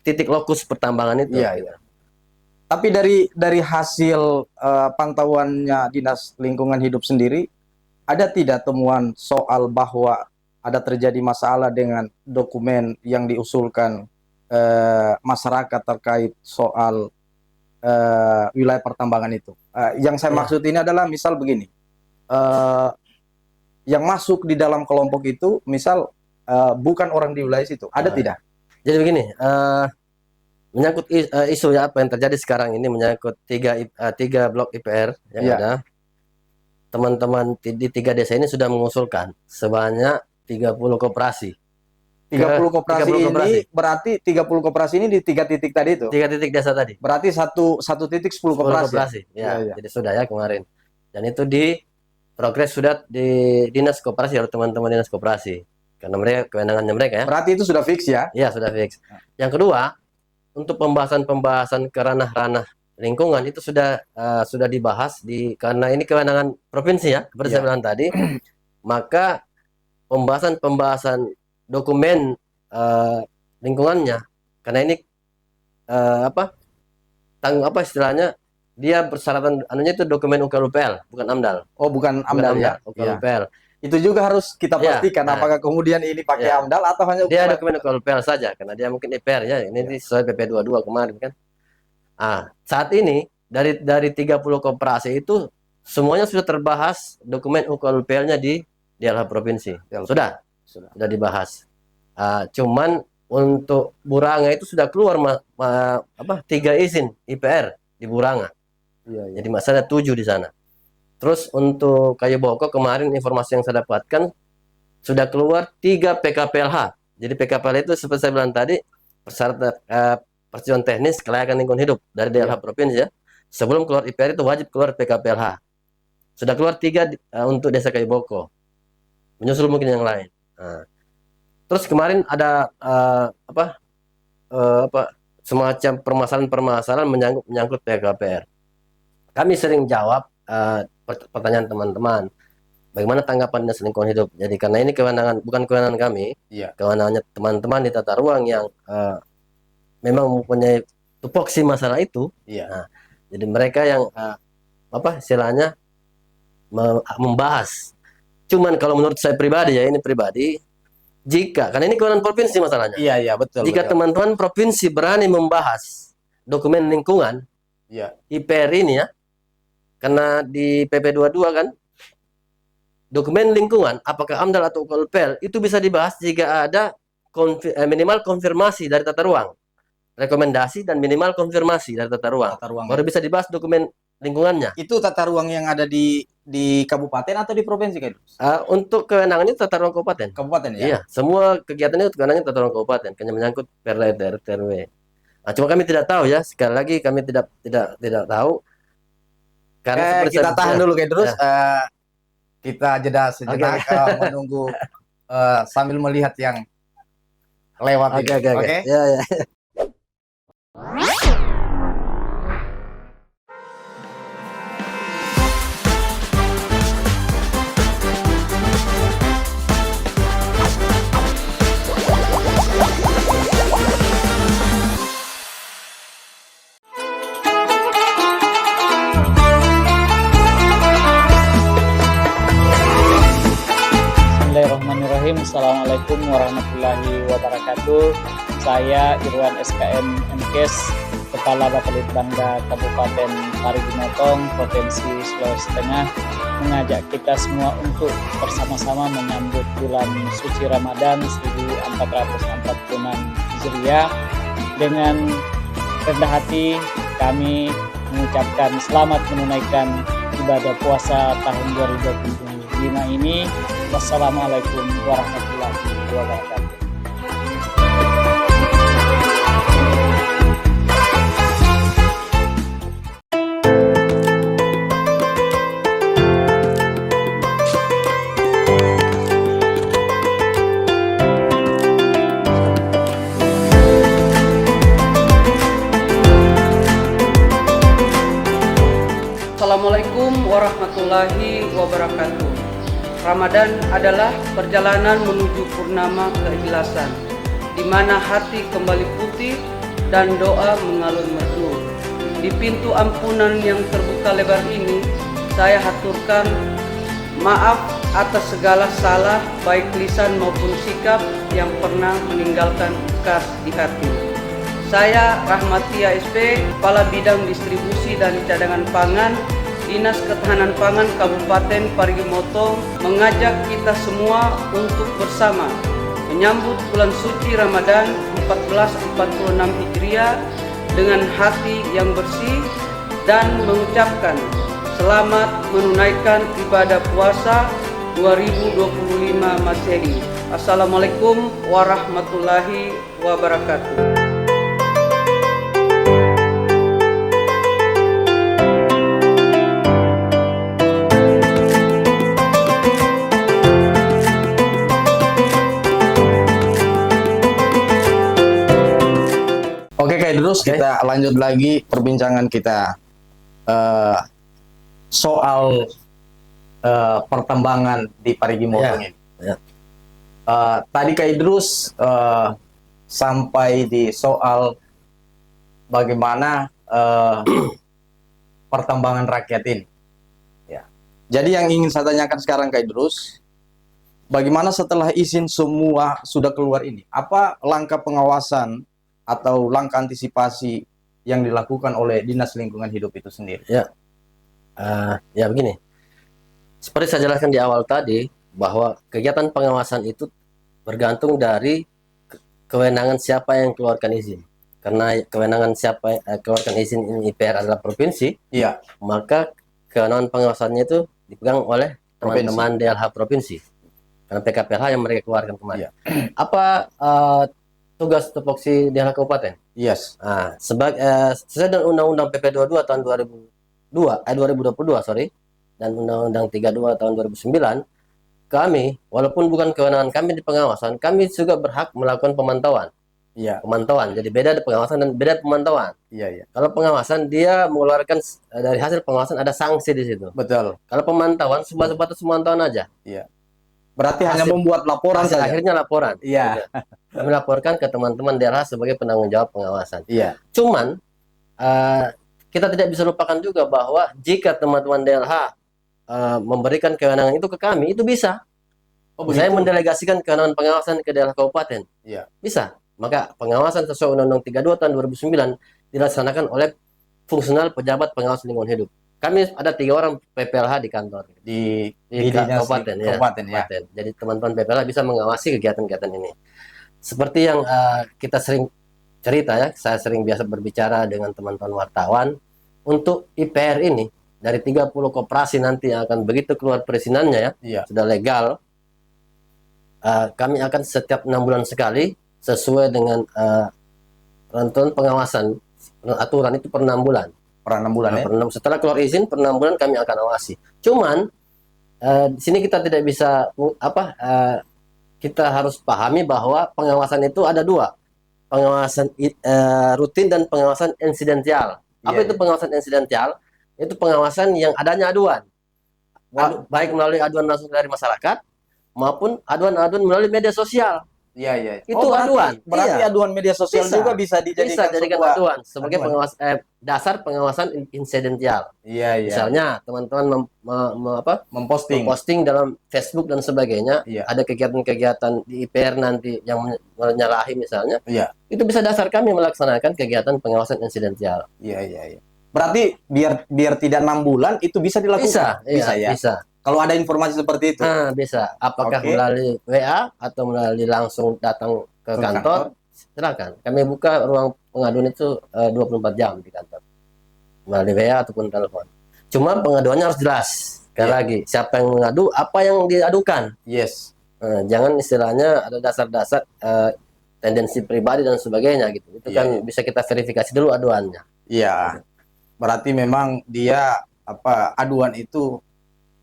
titik lokus pertambangan itu. Iya. Tapi dari hasil pantauannya Dinas Lingkungan Hidup sendiri, ada tidak temuan soal bahwa ada terjadi masalah dengan dokumen yang diusulkan masyarakat terkait soal wilayah pertambangan itu? Yang saya maksud ini adalah misal begini, yang masuk di dalam kelompok itu misal bukan orang di wilayah situ, ada tidak? Jadi begini, menyangkut isu ya apa yang terjadi sekarang ini menyangkut tiga blok IPR yang Iya. ada. Teman-teman di 3 desa ini sudah mengusulkan sebanyak 30 koperasi. 30 koperasi 30 koperasi. ini berarti 30 koperasi ini di 3 titik tadi itu. 3 titik desa tadi. Berarti satu titik 10 10 koperasi. koperasi. Ya, Iya, iya. jadi sudah ya kemarin. Dan itu di progres sudah di dinas koperasi oleh teman-teman dinas koperasi. Karena mereka kewenangannya mereka ya. Berarti itu sudah fix ya. Iya, sudah fix. Yang kedua, untuk pembahasan-pembahasan ke ranah-ranah lingkungan itu sudah dibahas karena ini kewenangan provinsi ya, seperti saya bilang tadi. Maka pembahasan dokumen lingkungannya, karena ini istilahnya dia persyaratan anunya itu dokumen UKLUPL, bukan AMDAL. Oh, bukan AMDAL ya. UKLUPL. Itu juga harus kita Ya, pastikan nah. apakah kemudian ini pakai Ya. AMDAL atau hanya Dia ukuran. dokumen UKLUPL saja karena dia mungkin IPR ya. Ini sesuai PP 22 kemarin kan. Saat ini dari 30 koperasi itu semuanya sudah terbahas dokumen UKLUPL-nya di daerah provinsi. Sudah dibahas. Cuman untuk Buranga itu sudah keluar 3 izin IPR di Buranga. Iya. Jadi masalah 7 di sana. Terus untuk Kayu Boko kemarin informasi yang saya dapatkan sudah keluar 3 PKPLH. Jadi PKPLH itu seperti saya bilang tadi persyaratan persetujuan teknis kelayakan lingkungan hidup dari daerah provinsi ya. Sebelum keluar IPR itu wajib keluar PKPLH. Sudah keluar 3 untuk Desa Kayu Boko. Menyusul mungkin yang lain. Terus kemarin ada semacam permasalahan-permasalahan menyangkut PKPR. Kami sering jawab pertanyaan teman-teman. Bagaimana tanggapan dinas lingkungan hidup? Jadi karena ini bukan kewenangan kami, kewenangannya teman-teman di tata ruang yang memang mempunyai tupoksi masalah itu. Jadi mereka yang istilahnya membahas. Cuman kalau menurut saya pribadi ya, ini pribadi, karena ini kewenangan provinsi masalahnya. Iya, betul. Jika teman-teman provinsi berani membahas dokumen lingkungan IPR ini ya, karena di PP 22 kan, dokumen lingkungan apakah AMDAL atau UKLUPL itu bisa dibahas jika ada minimal konfirmasi dari tata ruang, rekomendasi dan minimal konfirmasi dari tata ruang. Baru bisa dibahas dokumen lingkungannya. Itu tata ruang yang ada di kabupaten atau di provinsi kan? Untuk kewenangannya tata ruang kabupaten. Kabupaten ya? Iya, semua kegiatannya kewenangannya tata ruang kabupaten, karena menyangkut Perda RT RW. Cuma kami tidak tahu ya, sekali lagi kami tidak tahu. Karena kita tahan dulu kayak terus. Kita jeda sejenak menunggu sambil melihat yang lewat ini. Oke. Ya. Bismillahirrahmanirrahim. Assalamualaikum warahmatullahi wabarakatuh. Saya Irwan SKM MKes, Kepala Bapeditbangda Kabupaten Parigi Motong, Provinsi Sulawesi Tengah, mengajak kita semua untuk bersama-sama menyambut bulan suci Ramadan 1446 Hijriah. Dengan rendah hati kami mengucapkan selamat menunaikan ibadah puasa tahun 2025 ini. Wassalamualaikum warahmatullahi wabarakatuh. Assalamualaikum warahmatullahi wabarakatuh. Ramadan adalah perjalanan menuju purnama keikhlasan, di mana hati kembali putih dan doa mengalun merdu. Di pintu ampunan yang terbuka lebar ini, saya haturkan maaf atas segala salah baik lisan maupun sikap yang pernah meninggalkan bekas di hati. Saya Rahmatia SP, Kepala Bidang Distribusi dan Cadangan Pangan, Dinas Ketahanan Pangan Kabupaten Parigi Motong, mengajak kita semua untuk bersama menyambut bulan suci Ramadan 1446 Hijriah dengan hati yang bersih dan mengucapkan selamat menunaikan ibadah puasa 2025 Masehi. Assalamualaikum warahmatullahi wabarakatuh. Oke Kak Idrus, kita lanjut lagi perbincangan kita soal pertambangan di Parigi Motong ini. Ya. Tadi Kak Idrus sampai di soal bagaimana pertambangan rakyat ini. Ya. Jadi yang ingin saya tanyakan sekarang Kak Idrus, bagaimana setelah izin semua sudah keluar ini? Apa langkah pengawasan atau langkah antisipasi yang dilakukan oleh Dinas Lingkungan Hidup itu sendiri? Ya, ya begini. Seperti saya jelaskan di awal tadi, bahwa kegiatan pengawasan itu bergantung dari kewenangan siapa yang keluarkan izin. Karena kewenangan siapa keluarkan izin ini IPR adalah provinsi, Iya. maka kewenangan pengawasannya itu dipegang oleh teman-teman DLH provinsi. Karena PKPLH yang mereka keluarkan kemarin. Iya. Apa tugas tupoksi DLH Kabupaten? Yes. Nah, sesuai dengan Undang-Undang PP 22 tahun 2022, sorry, dan Undang-Undang 32 tahun 2009, kami, walaupun bukan kewenangan kami di pengawasan, kami juga berhak melakukan pemantauan. Iya. Pemantauan, jadi beda di pengawasan dan beda pemantauan. Iya, iya. Kalau pengawasan, dia mengeluarkan dari hasil pengawasan ada sanksi di situ. Betul. Kalau pemantauan, sebatas pemantauan aja. Iya. Berarti hanya membuat laporan Hasil saja. akhirnya laporan. Iya. Kami laporkan ke teman-teman daerah sebagai penanggung jawab pengawasan. Iya. Cuman kita tidak bisa lupakan juga bahwa jika teman-teman DLH memberikan kewenangan itu ke kami, itu bisa. Saya mendelegasikan kewenangan pengawasan ke daerah kabupaten. Iya. Bisa. Maka pengawasan sesuai Undang-Undang 32 tahun 2009 dilaksanakan oleh fungsional pejabat pengawas lingkungan hidup. Kami ada 3 orang PPLH di kantor Di kabupaten, kabupaten, ya. kabupaten. Jadi teman-teman PPLH bisa mengawasi kegiatan-kegiatan ini. Seperti yang kita sering cerita ya, saya sering biasa berbicara dengan teman-teman wartawan, untuk IPR ini dari 30 koperasi nanti yang akan begitu keluar perizinannya ya, Iya. sudah legal, kami akan setiap 6 bulan sekali sesuai dengan rentuan pengawasan aturan itu per 6 bulan. Per 6 bulan ya. Setelah keluar izin per 6 bulan kami akan awasi. Cuman di sini kita tidak bisa kita harus pahami bahwa pengawasan itu ada 2, pengawasan rutin dan pengawasan insidensial. Apa itu pengawasan insidensial? Itu pengawasan yang adanya aduan, baik melalui aduan langsung dari masyarakat maupun aduan-aduan melalui media sosial. Iya, iya. Itu aduan. Berarti Iya. aduan media sosial Bisa. juga bisa dijadikan sebuah aduan sebagai aduan. dasar pengawasan insidensial. Iya, iya. Misalnya teman-teman memposting dalam Facebook dan sebagainya, Iya. ada kegiatan-kegiatan di IPR nanti yang menyalahi misalnya, Iya. itu bisa dasar kami melaksanakan kegiatan pengawasan insidensial. Iya, iya, iya. Berarti biar tidak 6 bulan itu bisa dilakukan. Bisa, ya. bisa. Kalau ada informasi seperti itu. Bisa. Apakah Oke. melalui WA atau melalui langsung datang ke kantor, silakan. Kami buka ruang pengaduan itu 24 jam di kantor, melalui WA ataupun telepon. Cuma pengaduannya harus jelas. Sekali lagi, siapa yang mengadu, apa yang diadukan. Yes. Jangan istilahnya ada dasar-dasar tendensi pribadi dan sebagainya gitu. Itu Iya, kan iya. bisa kita verifikasi dulu aduannya. Iya. Berarti memang dia aduan itu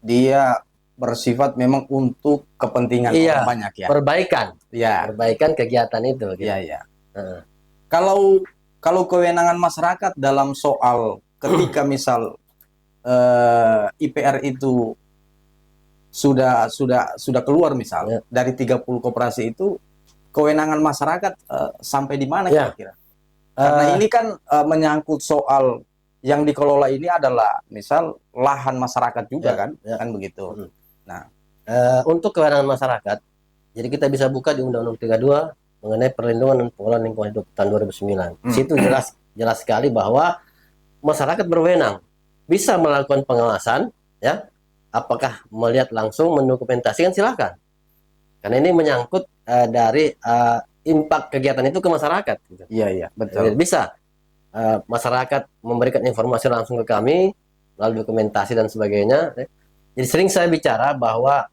dia bersifat memang untuk kepentingan Iya. orang banyak ya. Perbaikan Iya. kegiatan itu. Gitu. Iya, iya. Heeh. Kalau kewenangan masyarakat dalam soal ketika misal IPR itu sudah keluar misal Ya. dari 30 koperasi itu, kewenangan masyarakat sampai di mana Ya. kira-kira? Karena ini kan menyangkut soal yang dikelola ini adalah misal lahan masyarakat juga Ya, kan, ya. kan begitu. Mm. Nah, Untuk kewenangan masyarakat, jadi kita bisa buka di Undang-Undang 32 mengenai perlindungan dan pengelolaan lingkungan hidup tahun 2009. Situ jelas sekali bahwa masyarakat berwenang bisa melakukan pengawasan, ya. Apakah melihat langsung mendokumentasikan, silakan. Karena ini menyangkut dari impact kegiatan itu ke masyarakat. Gitu. Iya, iya, Jadi betul. bisa masyarakat memberikan informasi langsung ke kami melalui dokumentasi dan sebagainya. Jadi sering saya bicara bahwa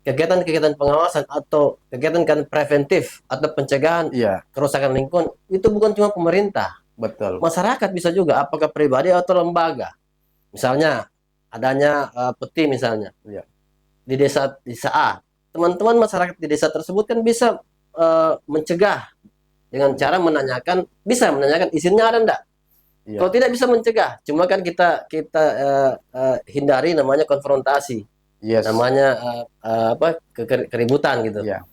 kegiatan-kegiatan pengawasan atau kegiatan preventif atau pencegahan Iya, kerusakan lingkungan itu bukan cuma pemerintah, betul. masyarakat bisa juga, apakah pribadi atau lembaga. Misalnya adanya peti misalnya Iya. di desa A, teman-teman masyarakat di desa tersebut kan bisa mencegah dengan cara bisa menanyakan izinnya ada enggak. Iya. Kalau tidak bisa mencegah, cuma kan kita hindari namanya konfrontasi, Yes. namanya keributan gitu. Iya.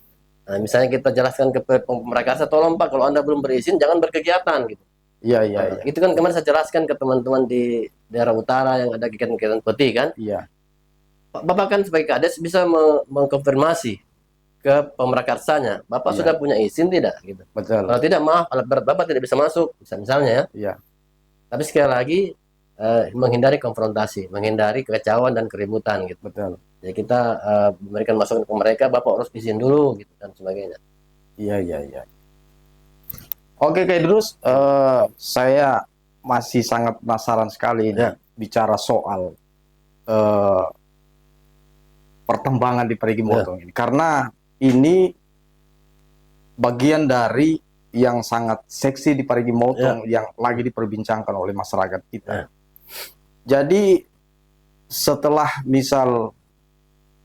Nah, misalnya kita jelaskan ke Pemrakarsa, tolong Pak, kalau Anda belum berizin jangan berkegiatan gitu. Iya, iya, Nah, iya. itu kan kemarin saya jelaskan ke teman-teman di daerah utara yang ada kegiatan-kegiatan peti kan. Iya. Bapak kan sebagai kades bisa mengkonfirmasi ke Pemrakarsanya, Bapak Iya. sudah punya izin tidak gitu. Betul. Kalau tidak, maaf, alat berat Bapak tidak bisa masuk, misalnya ya. Iya. Tapi sekali lagi menghindari konfrontasi, menghindari kekacauan dan keributan gitu. Betul. Jadi kita memberikan masukan ke mereka, Bapak harus izin dulu gitu dan sebagainya. Iya, iya, iya. Oke, Kak Idrus, saya masih sangat penasaran sekali ini Ya. bicara soal pertambangan di Parigi Motong ini, karena ini bagian dari yang sangat seksi di Parigi Motong yang lagi diperbincangkan oleh masyarakat kita. Ya. Jadi setelah misal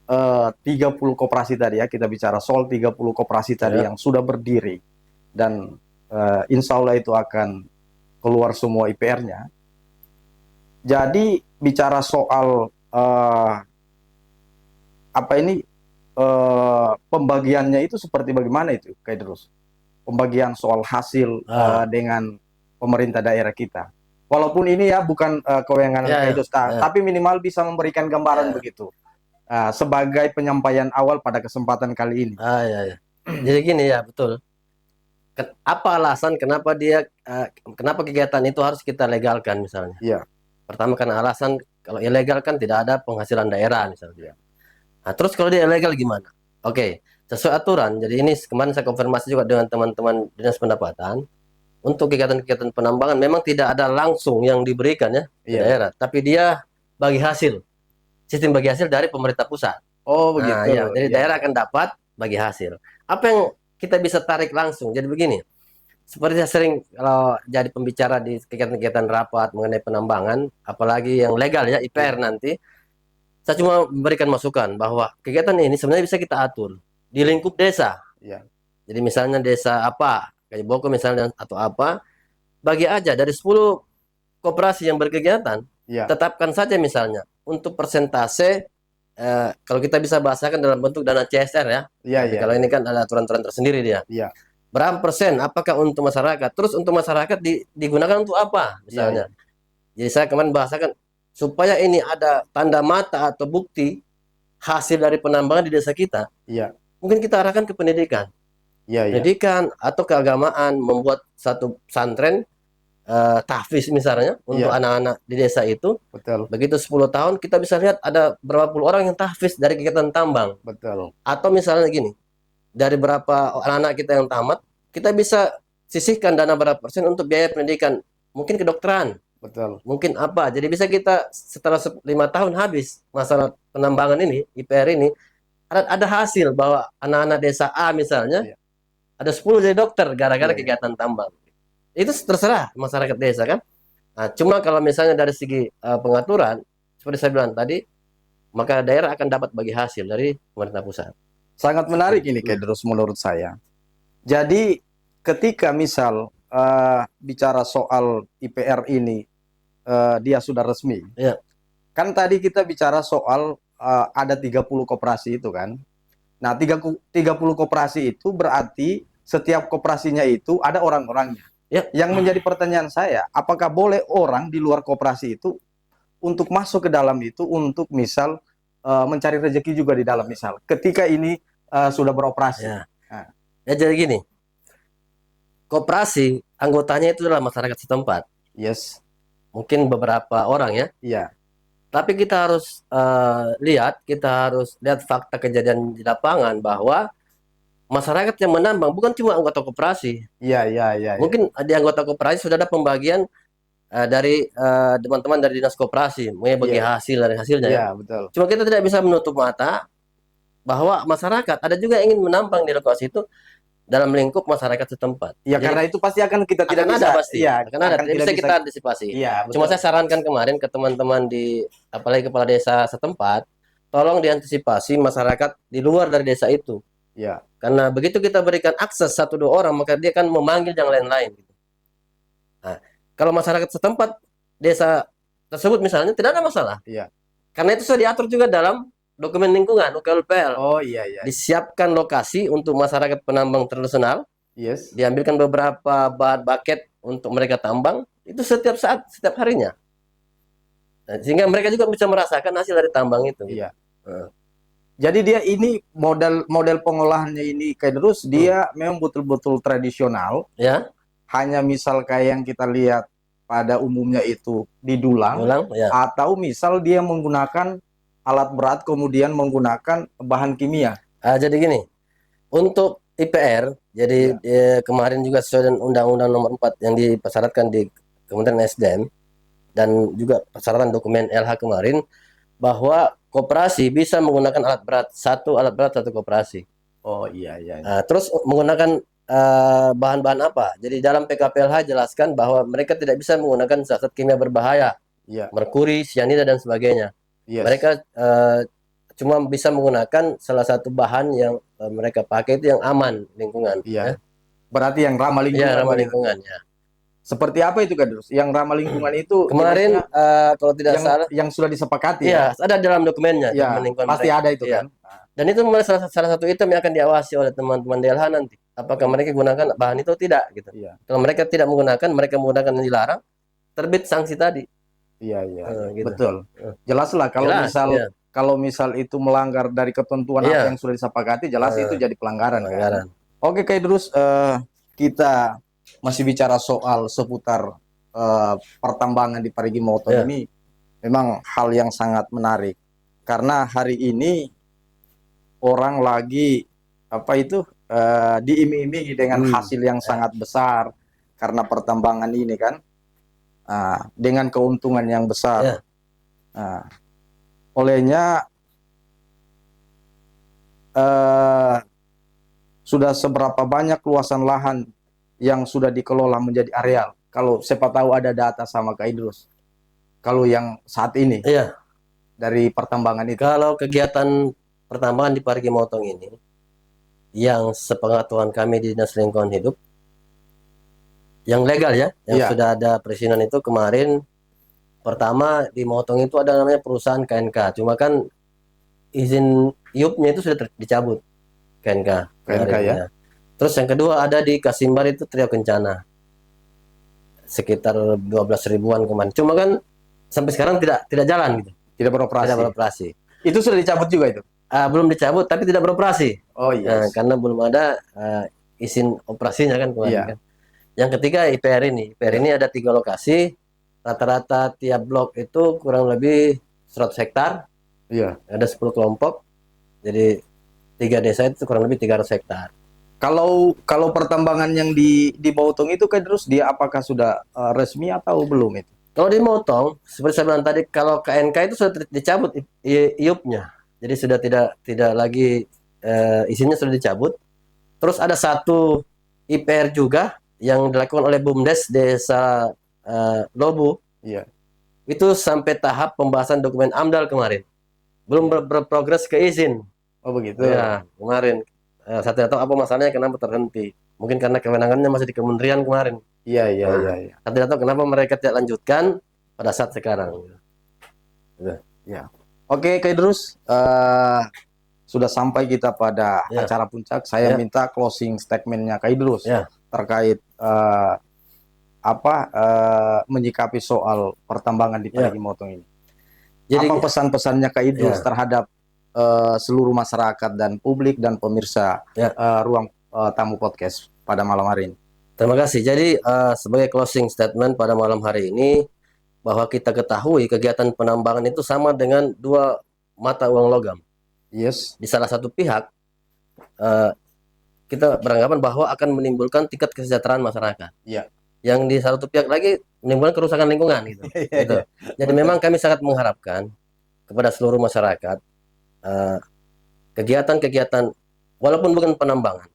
30 koperasi tadi ya, kita bicara soal 30 koperasi tadi yang sudah berdiri dan insya Allah itu akan keluar semua IPR-nya. Jadi bicara soal pembagiannya itu seperti bagaimana itu, kayak terus pembagian soal hasil dengan pemerintah daerah kita. Walaupun ini ya bukan kewenangan tapi minimal bisa memberikan gambaran begitu sebagai penyampaian awal pada kesempatan kali ini. Jadi gini ya, betul. Apa alasan kenapa kenapa kegiatan itu harus kita legalkan misalnya? Iya. Pertama karena alasan kalau ilegal kan tidak ada penghasilan daerah misalnya. Nah, terus kalau dia ilegal gimana? Oke, sesuai aturan. Jadi ini kemarin saya konfirmasi juga dengan teman-teman dinas pendapatan. Untuk kegiatan-kegiatan penambangan memang tidak ada langsung yang diberikan ya ke daerah, tapi dia bagi hasil. Sistem bagi hasil dari pemerintah pusat. Oh begitu. Nah, ya, jadi daerah akan dapat bagi hasil. Apa yang kita bisa tarik langsung? Jadi begini, seperti saya sering kalau jadi pembicara di kegiatan-kegiatan rapat mengenai penambangan, apalagi yang legal ya, IPR nanti, saya cuma memberikan masukan bahwa kegiatan ini sebenarnya bisa kita atur di lingkup desa. Ya. Jadi misalnya desa apa, kayak Boko misalnya atau apa, bagi aja dari 10 koperasi yang berkegiatan, tetapkan saja misalnya untuk persentase kalau kita bisa bahasakan dalam bentuk dana CSR ya. Kalau ini kan ada aturan-aturan tersendiri dia. Berapa persen? Apakah untuk masyarakat? Terus untuk masyarakat digunakan untuk apa misalnya? Jadi saya kemarin bahasakan supaya ini ada tanda mata atau bukti hasil dari penambangan di desa kita. Mungkin kita arahkan ke pendidikan. Pendidikan atau keagamaan, membuat satu pesantren tahfiz misalnya untuk anak-anak di desa itu. Betul. Begitu 10 tahun kita bisa lihat ada berapa puluh orang yang tahfiz dari kegiatan tambang. Betul. Atau misalnya gini, dari berapa anak-anak kita yang tamat, kita bisa sisihkan dana berapa persen untuk biaya pendidikan, mungkin kedokteran. Betul. Mungkin apa? Jadi bisa kita setelah 5 tahun habis masalah penambangan ini, IPR ini, ada hasil bahwa anak-anak desa A misalnya ada 10 jadi dokter gara-gara kegiatan tambang. Itu terserah masyarakat desa kan. Nah, cuma kalau misalnya dari segi pengaturan, seperti saya bilang tadi, maka daerah akan dapat bagi hasil dari pemerintah pusat. Sangat menarik ini, Kak Idrus, menurut saya. Jadi ketika misal bicara soal IPR ini, dia sudah resmi. Kan tadi kita bicara soal ada 30 koperasi itu kan. Nah, 30 koperasi itu berarti setiap koperasinya itu ada orang-orangnya. Yang menjadi pertanyaan saya, apakah boleh orang di luar koperasi itu untuk masuk ke dalam itu untuk misal mencari rezeki juga di dalam misal ketika ini sudah beroperasi? Ya jadi gini, koperasi anggotanya itu adalah masyarakat setempat. Mungkin beberapa orang ya. Tapi kita harus lihat fakta kejadian di lapangan bahwa masyarakat yang menambang bukan cuma anggota koperasi. Iya, iya, iya. Mungkin di anggota koperasi sudah ada pembagian dari teman-teman dari dinas koperasi, mungkin bagi Iya. hasil dari hasilnya ya. Iya, betul. Cuma kita tidak bisa menutup mata bahwa masyarakat ada juga yang ingin menambang di lokasi itu dalam lingkup masyarakat setempat. Ya, Jadi, karena itu pasti akan kita tidak akan bisa. ada pasti. Iya, Akan ada. Tidak bisa kita antisipasi. Iya, Cuma betul. saya sarankan kemarin ke teman-teman di apalagi kepala desa setempat, tolong diantisipasi masyarakat di luar dari desa itu. Iya. Karena begitu kita berikan akses 1-2 orang, maka dia akan memanggil yang lain-lain. Nah, kalau masyarakat setempat desa tersebut misalnya tidak ada masalah. Iya. Karena itu sudah diatur juga dalam dokumen lingkungan UKLPL. Oh, iya, iya. Disiapkan lokasi untuk masyarakat penambang tradisional, Yes. diambilkan beberapa bahan bucket untuk mereka tambang, itu setiap saat, setiap harinya. Nah, sehingga mereka juga bisa merasakan hasil dari tambang itu. Iya. Nah, Jadi dia ini model pengolahannya ini kayak terus dia memang betul-betul tradisional. ya, Hanya misal kayak yang kita lihat pada umumnya itu di dulang, ulang, ya. atau misal dia menggunakan alat berat kemudian menggunakan bahan kimia. Jadi gini, untuk IPR, jadi kemarin juga sesuai dengan Undang-Undang Nomor 4 yang dipersyaratkan di Kementerian SDM dan juga persyaratan dokumen LH kemarin, bahwa koperasi bisa menggunakan alat berat satu koperasi. Oh, iya, iya. Terus menggunakan bahan-bahan apa? Jadi dalam PKPLH jelaskan bahwa mereka tidak bisa menggunakan zat kimia berbahaya, Iya. merkuri, sianida dan sebagainya. Yes. Mereka cuma bisa menggunakan salah satu bahan yang mereka pakai itu yang aman lingkungan. Iya. Berarti yang ramah lingkungan. Iya, ramah begitu. lingkungan ya. Seperti apa itu kan, Terus? Yang ramah lingkungan itu Kemarin jelasnya kalau tidak salah, yang sudah disepakati iya, ada dalam dokumennya, ya. dokumen lingkungan Pasti mereka. ada itu Iya. kan. Dan itu memang salah satu item yang akan diawasi oleh teman-teman DLH nanti. Apakah mereka gunakan bahan itu atau tidak gitu. Iya. Kalau mereka tidak menggunakan, mereka menggunakan yang dilarang, terbit sanksi tadi. Iya, iya. Gitu. Betul. Jelaslah kalau Jelas, misal iya. kalau misal itu melanggar dari ketentuan Iya. apa yang sudah disepakati, jelas itu jadi pelanggaran. Kan? Pelanggaran. Oke, kayak terus kita masih bicara soal seputar pertambangan di Parigi Motong Iya. ini memang hal yang sangat menarik karena hari ini orang lagi diiming-imingi dengan hasil yang sangat besar karena pertambangan ini kan, dengan keuntungan yang besar. Iya. Olehnya sudah seberapa banyak luasan lahan yang sudah dikelola menjadi areal? Kalau siapa tahu ada data sama Kak Idrus. Kalau yang saat ini Iya. dari pertambangan itu. Kalau kegiatan pertambangan di Parigi Motong ini, yang sepengetahuan kami di Dinas Lingkungan Hidup, yang legal ya, yang Iya. sudah ada perizinan itu kemarin, pertama di Motong itu ada namanya perusahaan KNK, cuma kan izin IUP-nya itu sudah dicabut KNK. KNK ya. Terus yang kedua ada di Kasimbar itu Trio Kencana, sekitar 12 ribuan kemarin. Cuma kan sampai sekarang tidak jalan gitu, Tidak beroperasi. tidak beroperasi. Itu sudah dicabut juga itu. Belum dicabut tapi tidak beroperasi. Oh iya. Karena belum ada izin operasinya kan kemarin. Iya. Kan. Yang ketiga IPR ini. IPR ini ada 3 lokasi. Rata-rata tiap blok itu kurang lebih 100 hektar. Iya. Ada 10 kelompok. Jadi 3 desa itu kurang lebih 300 hektar. Kalau pertambangan yang di Motong itu kan terus dia apakah sudah resmi atau belum itu? Kalau di Motong, seperti saya bilang tadi, kalau KNK itu sudah dicabut IUP-nya. Jadi sudah tidak lagi izinnya sudah dicabut. Terus ada satu IPR juga yang dilakukan oleh BUMDes Desa Lobu. Iya. Itu sampai tahap pembahasan dokumen AMDAL kemarin. Belum berprogres ke izin. Oh begitu. Ya, kemarin. Saya tidak tahu apa masalahnya kenapa terhenti. Mungkin karena kewenangannya masih di kementerian kemarin. Iya. Saya tidak tahu kenapa mereka tidak lanjutkan pada saat sekarang. Oke, Kak Idrus, sudah sampai kita pada acara puncak. Saya minta closing statementnya Kak Idrus terkait menyikapi soal pertambangan di Parigi Motong ini. Jadi, apa pesan-pesannya Kak Idrus terhadap seluruh masyarakat dan publik dan pemirsa ruang tamu podcast pada malam hari ini? Terima kasih. Jadi sebagai closing statement pada malam hari ini, bahwa kita ketahui kegiatan penambangan itu sama dengan 2 mata uang logam. Yes. Di salah satu pihak kita beranggapan bahwa akan menimbulkan tingkat kesejahteraan masyarakat. Iya. Yang di satu pihak lagi menimbulkan kerusakan lingkungan gitu. Gitu. Jadi memang kami sangat mengharapkan kepada seluruh masyarakat kegiatan-kegiatan walaupun bukan penambangan,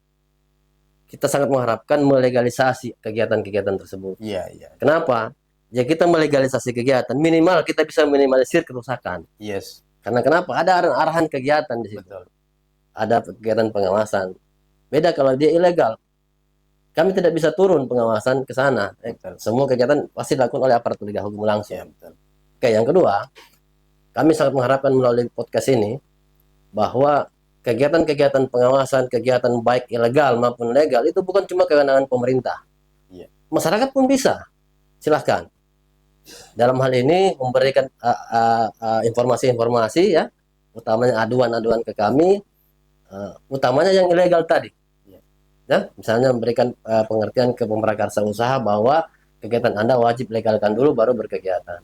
kita sangat mengharapkan melegalisasi kegiatan-kegiatan tersebut. Iya, iya. Kenapa? Ya kita melegalisasi kegiatan, minimal kita bisa minimalisir kerusakan. Yes. Karena kenapa? Ada arahan kegiatan di situ. Betul. Ada kegiatan pengawasan. Beda kalau dia ilegal. Kami tidak bisa turun pengawasan ke sana. Betul. Semua kegiatan pasti dilakukan oleh aparat penegak hukum langsung. Iya, betul. Oke, yang kedua, kami sangat mengharapkan melalui podcast ini bahwa kegiatan-kegiatan pengawasan, kegiatan baik ilegal maupun legal itu bukan cuma kewenangan pemerintah. Iya. Masyarakat pun bisa. Silahkan. Dalam hal ini memberikan informasi-informasi ya, utamanya aduan-aduan ke kami, utamanya yang ilegal tadi. Ya, misalnya memberikan pengertian ke pemrakarsa usaha bahwa kegiatan Anda wajib legalkan dulu baru berkegiatan.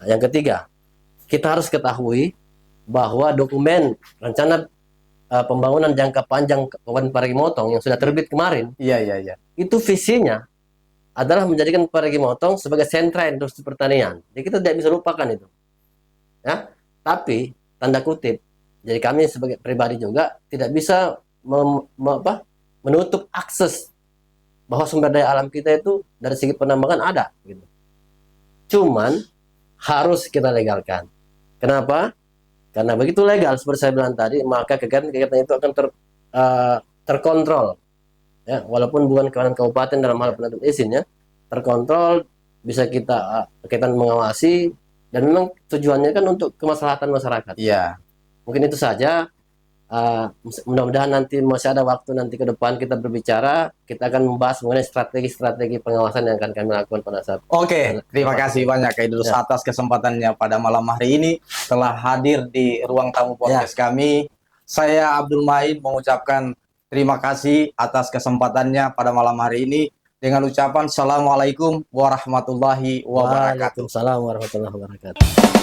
Nah, yang ketiga, kita harus ketahui bahwa dokumen rencana pembangunan jangka panjang Kabupaten Parigi Motong yang sudah terbit kemarin, Iya, iya, iya. itu visinya adalah menjadikan Parigi Motong sebagai sentra industri pertanian. Jadi kita tidak bisa lupakan itu. Ya, tapi tanda kutip, jadi kami sebagai pribadi juga tidak bisa menutup akses bahwa sumber daya alam kita itu dari segi penambangan ada gitu. Cuman harus kita legalkan. Kenapa? Karena begitu legal seperti saya bilang tadi, maka kegiatan-kegiatan itu akan terkontrol. Ya, walaupun bukan kewenangan kabupaten dalam hal penentuan izin ya, terkontrol, bisa kita mengawasi, dan memang tujuannya kan untuk kemaslahatan masyarakat. Iya. Mungkin itu saja. Mudah-mudahan nanti masih ada waktu nanti ke depan kita berbicara, kita akan membahas mengenai strategi-strategi pengawasan yang akan kami lakukan pada saat. Oke, terima kasih banyak Kak Idrus atas kesempatannya pada malam hari ini telah hadir di ruang tamu podcast kami. Saya Abdul Main mengucapkan terima kasih atas kesempatannya pada malam hari ini dengan ucapan Assalamualaikum warahmatullahi wabarakatuh. Waalaikumsalam warahmatullahi wabarakatuh.